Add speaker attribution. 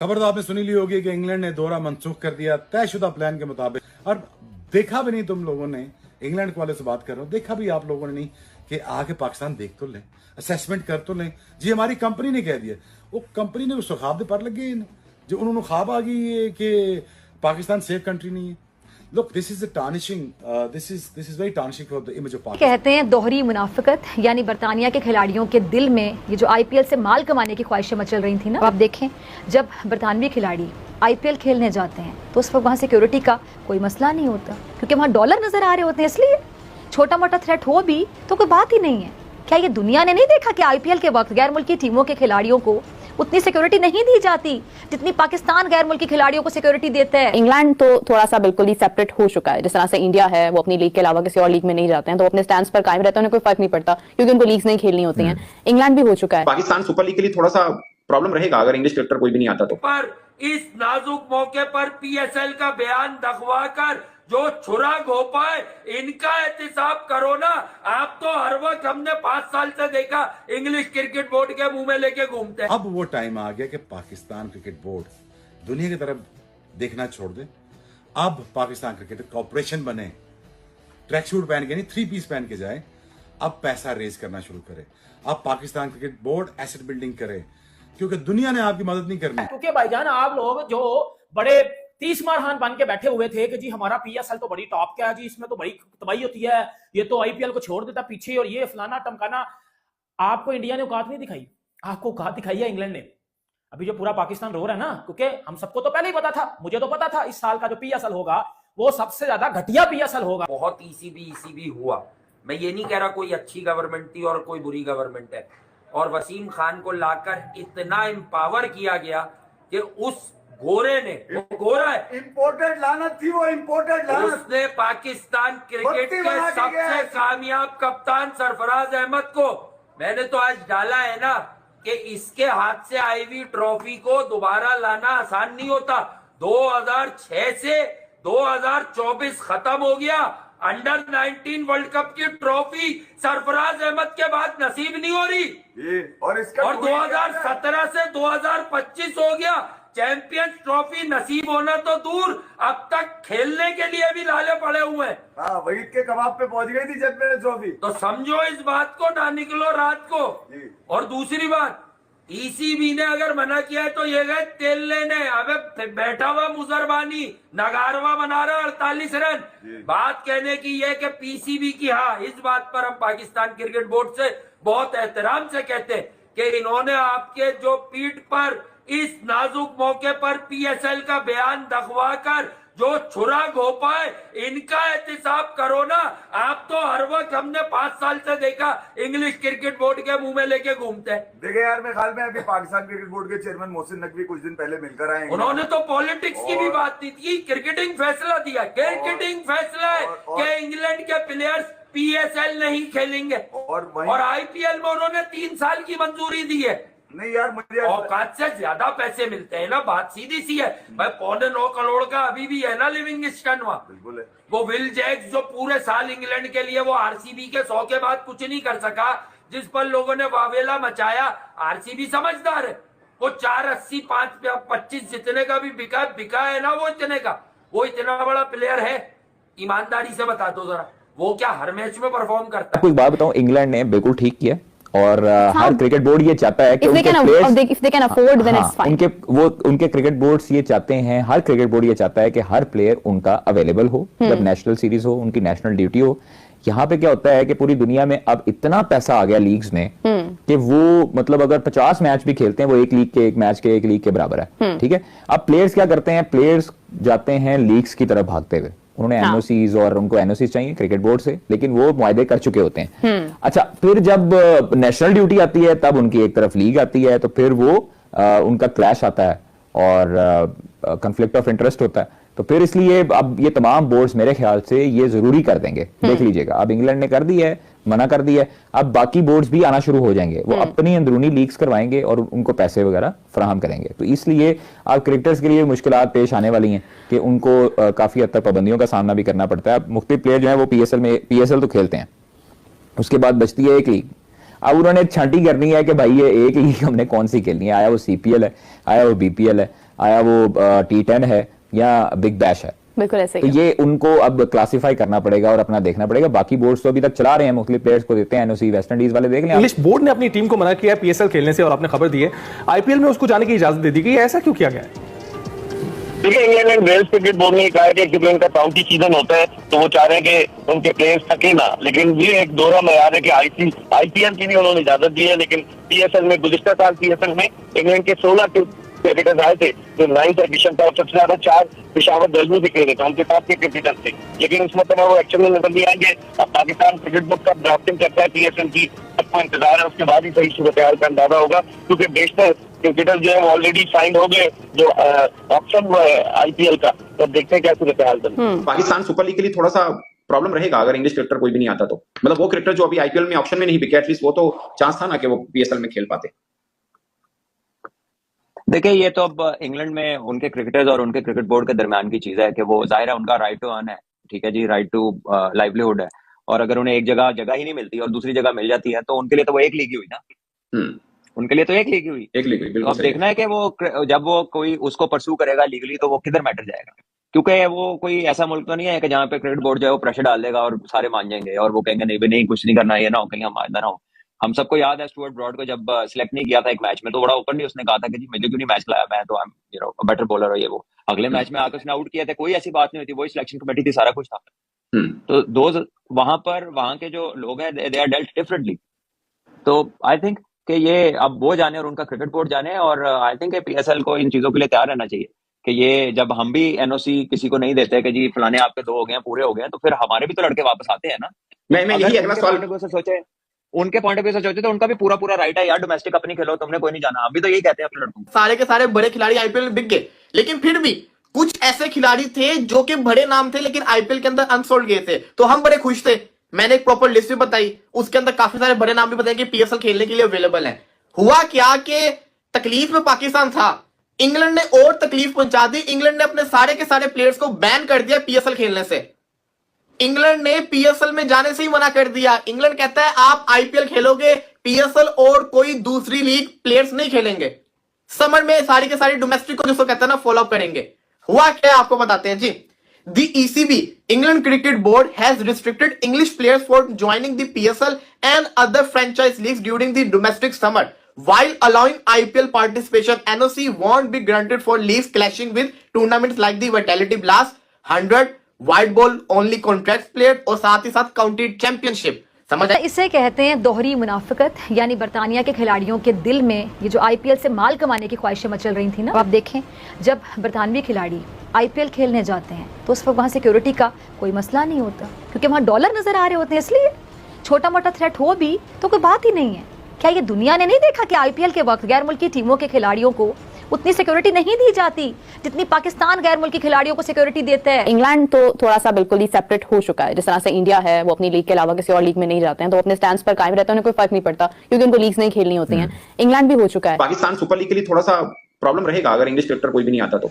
Speaker 1: खबर तो आपने सुनी ली होगी कि इंग्लैंड ने दौरा मनसूख कर दिया तयशुदा प्लान के मुताबिक। और देखा भी नहीं तुम लोगों ने, इंग्लैंड वाले से बात कर रहा हूं, देखा भी आप लोगों ने नहीं कि आके पाकिस्तान देख तो लें, असेसमेंट कर तो लें। जी हमारी कंपनी ने कह दिया, वो कंपनी ने उस ख्वाब दे पर लगे जो उन्होंने ख्वाब आ गई है कि पाकिस्तान सेफ कंट्री नहीं है। Look, this is a tarnishing. This is very tarnishing for the image of Pakistan.
Speaker 2: कहते हैं दोहरी मुनाफिकत, यानी बरतानिया के खिलाड़ियों के दिल में ये जो आईपीएल से माल कमाने की ख्वाहिशें मचल रही थी ना, आप देखें जब बरतानवी खिलाड़ी आईपीएल खेलने जाते हैं तो उस वक्त वहाँ सिक्योरिटी का कोई मसला नहीं होता, क्योंकि वहाँ डॉलर नजर आ रहे होते हैं। इसलिए छोटा मोटा थ्रेट हो भी तो कोई बात ही नहीं है। क्या ये दुनिया ने नहीं देखा कि आईपीएल के वक्त गैर मुल्की टीमों के खिलाड़ियों को उतनी सिक्योरिटी नहीं दी जाती जितनी पाकिस्तान गैर मुल्की खिलाड़ियों को सिक्योरिटी देता है।
Speaker 3: इंग्लैंड तो थोड़ा सा बिल्कुल ही सेपरेट हो चुका है, जिस तरह से इंडिया है वो अपनी लीग के अलावा किसी और लीग में नहीं जाते हैं, तो अपने स्टैंड पर कायम रहते हैं, उन्हें कोई फर्क नहीं पड़ता क्योंकि उनको लीग्स नहीं खेलनी होती हैं। इंग्लैंड भी हो चुका है।
Speaker 4: पाकिस्तान सुपर लीग के लिए थोड़ा सा प्रॉब्लम रहेगा अगर इंग्लिश क्रिकेटर कोई भी नहीं आता तो।
Speaker 5: पर इस नाजुक मौके पर पीएसएल का बयान दखवा कर जो छुरा घोपा है, इनका एहतिसाब करो ना। आप तो हर वक्त हमने 5 साल से देखा इंग्लिश क्रिकेट बोर्ड के मुंह में लेके घूमते हैं।
Speaker 1: अब वो टाइम आ गया कि पाकिस्तान क्रिकेट बोर्ड दुनिया की तरफ देखना छोड़ दे। अब पाकिस्तान क्रिकेट कॉर्पोरेशन बने, ट्रैक सूट पहन के नहीं 3 पीस पहन के जाए। अब पैसा रेज करना शुरू करे। अब Pakistan cricket board asset building करे, क्योंकि दुनिया ने आपकी मदद नहीं करनी।
Speaker 6: क्योंकि भाईजान आप लोग जो बड़े 30 मारहान बन के बैठे हुए थे कि जी हमारा पीएसएल तो बड़ी टॉप का है जी, इसमें तो बड़ी तबाही होती है, ये तो आईपीएल को छोड़ देता पीछे और ये फलाना टमकाना। आपको इंडिया ने औकात नहीं दिखाई, आपको औकात दिखाई है इंग्लैंड ने। अभी जो पूरा पाकिस्तान रो रहा है ना, क्योंकि हम सबको तो पहले ही पता था, मुझे तो पता था इस साल का जो पीएसएल होगा वो सबसे ज्यादा घटिया पीएसएल होगा।
Speaker 5: बहुत ईसीबी हुआ। मैं ये नहीं कह रहा कोई अच्छी गवर्नमेंट थी और कोई बुरी गवर्नमेंट है। और वसीम खान को लाकर इतना एम्पावर किया गया कि उस गोरे ने, वो गोरा है,
Speaker 7: इंपोर्टेड लानत थी वो, इंपोर्टेड लानत।
Speaker 5: उसने पाकिस्तान क्रिकेट के सबसे कामयाब कप्तान सरफराज अहमद को, मैंने तो आज डाला है ना कि इसके हाथ से आई हुई ट्रॉफी को दोबारा लाना आसान नहीं होता। 2006 से 2024 खत्म हो गया, अंडर 19 वर्ल्ड कप की ट्रॉफी सरफराज अहमद के बाद नसीब नहीं हो रही। और 2017 से 2025 हो गया, चैंपियंस ट्रॉफी नसीब होना तो दूर, अब तक खेलने के लिए भी लाले पड़े हुए हैं।
Speaker 7: वहीद के कबाब पे पहुंच गई थी चैंपियंस ट्रॉफी।
Speaker 5: तो समझो इस बात को, ना निकलो रात को। और दूसरी बात, ईसीबी ने अगर मना किया है तो ये गए तेल लेने। अबे बैठा हुआ मुजरबानी नगारवा बना रहा 48 रन। बात कहने की ये कि पीसीबी की, हाँ इस बात पर हम पाकिस्तान क्रिकेट बोर्ड से बहुत एहतराम से कहते हैं कि इन्होंने आपके जो पीठ पर इस नाजुक मौके पर पीएसएल का बयान दखवा कर जो छुरा घोपा है, इनका एहतिसाब करो ना। आप तो हर वक्त हमने 5 साल से देखा इंग्लिश क्रिकेट बोर्ड के मुंह में लेके घूमते हैं।
Speaker 7: देखिए यार, मेरे ख्याल में अभी पाकिस्तान क्रिकेट बोर्ड के चेयरमैन मोहसिन नकवी कुछ दिन पहले मिलकर आए।
Speaker 5: उन्होंने तो पॉलिटिक्स की भी बात नहीं की, क्रिकेटिंग फैसला दिया। क्रिकेटिंग फैसला है कि इंग्लैंड के प्लेयर्स पीएसएल नहीं खेलेंगे, और आईपीएल में उन्होंने 3 साल की मंजूरी दी है।
Speaker 7: नहीं यार, मुझे
Speaker 5: औकात से ज्यादा पैसे मिलते हैं ना, बात सीधी सी है भाई। 9.25 करोड़ का अभी भी है ना लिविंगस्टन वहाँ।
Speaker 7: बिल्कुल है। वो
Speaker 5: विल जैक्स जो पूरे साल इंग्लैंड के लिए वो आरसीबी के 100 के बाद कुछ नहीं कर सका, जिस पर लोगों ने वावेला मचाया। आरसीबी समझदार है, वो 4.80 5.25 जितने का भी बिका है ना, वो इतने का, वो इतना बड़ा प्लेयर है। ईमानदारी से बता दो जरा, वो क्या हर मैच में परफॉर्म करता है?
Speaker 4: कोई बात बताऊं, इंग्लैंड ने बिल्कुल ठीक किया और हर क्रिकेट बोर्ड ये चाहता है कि उनके क्रिकेट बोर्ड्स ये चाहते हैं, हर क्रिकेट बोर्ड ये चाहता है कि हर प्लेयर उनका अवेलेबल हो जब नेशनल सीरीज हो, उनकी नेशनल ड्यूटी हो। यहाँ पे क्या होता है कि पूरी दुनिया में अब इतना पैसा आ गया लीग्स में कि वो मतलब अगर 50 मैच भी खेलते हैं वो एक लीग के, एक मैच के, एक लीग के बराबर है। ठीक है, अब प्लेयर्स क्या करते हैं, प्लेयर्स जाते हैं लीग्स की तरफ भागते हुए। उन्होंने एनओसीज और उनको एनओसीज चाहिए क्रिकेट बोर्ड से, लेकिन वो मुआहदे कर चुके होते हैं। अच्छा, फिर जब नेशनल ड्यूटी आती है तब उनकी एक तरफ लीग आती है, तो फिर वो उनका क्लैश आता है और कॉन्फ्लिक्ट ऑफ इंटरेस्ट होता है। तो फिर इसलिए अब ये तमाम बोर्ड्स मेरे ख्याल से ये जरूरी कर देंगे। देख लीजिएगा, अब इंग्लैंड ने कर दी है, मना कर दिया है, अब बाकी बोर्ड्स भी आना शुरू हो जाएंगे। वो अपनी अंदरूनी लीग्स करवाएंगे और उनको पैसे वगैरह फराहम करेंगे। तो इसलिए अब क्रिकेटर्स के लिए मुश्किलात पेश आने वाली हैं कि उनको काफी हद तक पाबंदियों का सामना भी करना पड़ता है। मुख्तलिफ प्लेयर जो है वो पीएसएल तो खेलते हैं, उसके बाद बचती है एक लीग। अब उन्होंने छांटी करनी है कि भाई ये एक लीग हमने कौन सी खेलनी है, आया वो सीपीएल है, आया वो बीपीएल है, आया वो T10 है या बिग बैश है।
Speaker 3: बिल्कुल ऐसे
Speaker 4: तो
Speaker 3: ही
Speaker 4: ये उनको अब क्लासिफाई करना पड़ेगा और अपना देखना पड़ेगा। बाकी बोर्ड्स तो अभी तक चला रहे हैं, मुख्तलिफ प्लेयर्स को देते हैं, एनओसी वेस्ट इंडीज वाले देख लें।
Speaker 8: इंग्लिश बोर्ड ने अपनी टीम को मना किया है पीएसएल खेलने से और आपने खबर दी है आईपीएल में उसको जाने की इजाजत दे दी गई है, ऐसा क्यों किया गया है?
Speaker 9: देखिए, England and Wales cricket board ने कहा है कि क्योंकि उनका काउंटी सीजन होता है तो वो चाह रहे हैं कि उनके प्लेयर्स थके ना, लेकिन ये एक दोहरा मयार है कि आईपीएल की भी उन्होंने इजाजत दी है। लेकिन पीएसएल में गुज़िश्ता साल पीएसएल में इंग्लैंड के 16 क्रिकेटर्स आए थे, जो 9th एडिशन था और सबसे ज्यादा 4 पेशावर दर्जों से खेले थे, उनके साथ के क्रिकेटर्स थे। लेकिन इस मतलब वो एक्शन में नजर नहीं आएंगे। अब पाकिस्तान क्रिकेट बोर्ड का ड्राफ्टिंग करता है पीएसएल की, सबको इंतजार है, उसके बाद ही सही सूरत हाल का अंदाजा होगा, क्योंकि बेशतर क्रिकेटर्स जो है वो ऑलरेडी साइंड हो गए, जो ऑप्शन हुआ है आईपीएल का। तो देखते हैं क्या सूरत हाल बनती है।
Speaker 10: पाकिस्तान सुपर लीग के लिए थोड़ा सा प्रॉब्लम रहेगा अगर इंग्लिश क्रिकेटर कोई भी नहीं आता तो, मतलब वो क्रिकेटर जो अभी आईपीएल में ऑप्शन में नहीं बिके, एटलीस्ट वो तो चांस था ना कि वो पीएसएल में खेल पाते।
Speaker 11: देखिए, ये तो अब इंग्लैंड में उनके क्रिकेटर्स और उनके क्रिकेट बोर्ड के दरमियान की चीज है कि वो जाहिर है उनका राइट टू अर्न है, ठीक है जी, राइट टू लाइवलीहुड है। और अगर उन्हें एक जगह ही नहीं मिलती और दूसरी जगह मिल जाती है तो उनके लिए तो वो एक लीग ही हुई ना। उनके लिए तो एक लीग ही हुई,
Speaker 10: एक लीग हुई,
Speaker 11: तो
Speaker 10: बिल्कुल
Speaker 11: अब
Speaker 10: सही
Speaker 11: देखना है कि वो जब वो कोई उसको परसू करेगा लीगली तो वो किधर मैटर जाएगा, क्योंकि वो कोई ऐसा मुल्क तो नहीं है कि जहाँ पे क्रिकेट बोर्ड जो है वो प्रेशर डाल देगा और सारे मान जाएंगे और वो कहेंगे नहीं भाई नहीं कुछ नहीं करना, ये ना हो कहीं हम ना हो। हम सबको याद है स्टुअर्ट ब्रॉड को जब सिलेक्ट नहीं किया था एक मैच में तो बड़ा ओपनली उसने कहा था कि जी मुझे क्यों नहीं मैच लाया, मैं तो आई एम बेटर बॉलर है ये वो। अगले मैच में आकर उसने आउट किया था, कोई ऐसी बात नहीं हुई थी, वही सिलेक्शन कमेटी थी, सारा कुछ था। तो दोस्त वहां के जो लोग हैं दे आर डेल्ट डिफरेंटली। तो आई थिंक कि ये अब वो जाने और उनका क्रिकेट बोर्ड जाने, और आई थिंक पीएसएल को इन चीजों के लिए तैयार रहना चाहिए कि ये जब हम भी एनओसी किसी को नहीं देते कि जी फलाने आपके 2 हो गए पूरे हो गए, तो फिर हमारे भी तो लड़के वापस आते हैं ना।
Speaker 10: मैं यही अगला सवाल
Speaker 11: सोचे, उनके पॉइंट ऑफ व्यू से सोचे तो उनका भी पूरा राइट है यार, डोमेस्टिक अपनी खेलो, तुमने कोई नहीं जाना। हम भी तो यही कहते हैं अपने लड़कों को।
Speaker 12: सारे के सारे बड़े खिलाड़ी आईपीएल में बिक गए, लेकिन फिर भी कुछ ऐसे खिलाड़ी थे जो कि बड़े नाम थे लेकिन आईपीएल के अंदर अनसोल्ड गए थे, तो हम बड़े खुश थे। मैंने एक प्रॉपर लिस्ट भी बताई, उसके अंदर काफी सारे बड़े नाम भी बताए कि पीएसएल खेलने के लिए अवेलेबल है। हुआ क्या कि तकलीफ में पाकिस्तान था, इंग्लैंड ने और तकलीफ पहुंचा दी। इंग्लैंड ने अपने सारे के सारे प्लेयर्स को बैन कर दिया पीएसएल खेलने से। इंग्लैंड ने पीएसएल में जाने से ही मना कर दिया। इंग्लैंड कहता है आप आईपीएल खेलोगे, पीएसएल और कोई दूसरी लीग प्लेयर्स नहीं खेलेंगे। समर में सारी के सारी डोमेस्टिक को जिसको कहता है ना फॉलो अप करेंगे। हुआ क्या आपको बताते हैं जी। The ECB, England Cricket Board, has restricted English players for joining the PSL and other franchise leagues during the domestic summer, while allowing IPL participation. NOC won't be granted for leagues clashing with tournaments like the Vitality Blast, 100, White Ball only contracts players और साथ ही साथ county championship. समझ आया?
Speaker 2: इसे कहते हैं दोहरी मुनाफिकत, यानी बरतानिया के खिलाड़ियों के दिल में ये जो आईपीएल से माल कमाने की ख्वाहिशें मचल रही थी ना। आप देखें जब बरतानवी खिलाड़ी आईपीएल खेलने जाते हैं तो उस वक्त वहाँ सिक्योरिटी का कोई मसला नहीं होता, क्योंकि वहाँ डॉलर नजर आ रहे होते हैं। इसलिए छोटा मोटा थ्रेट हो भी तो कोई बात ही नहीं है। क्या ये दुनिया ने नहीं देखा कि आईपीएल के वक्त गैर मुल्की टीमों के खिलाड़ियों को उतनी सिक्योरिटी नहीं दी जाती जितनी पाकिस्तान गैर मुल्की खिलाड़ियों को सिक्योरिटी देता है।
Speaker 3: इंग्लैंड तो थोड़ा सा बिल्कुल ही सेपरेट हो चुका है, जिस तरह से इंडिया है वो अपनी लीग के अलावा किसी और लीग में नहीं जाते हैं, तो अपने स्टैंड पर कायम रहते हैं, उन्हें कोई फर्क नहीं पड़ता क्योंकि उनको लीग्स नहीं खेलनी होती हैं। इंग्लैंड भी हो चुका है।
Speaker 10: पाकिस्तान सुपर लीग के लिए थोड़ा सा प्रॉब्लम रहेगा अगर इंग्लिश क्रिकेटर कोई भी नहीं आता तो।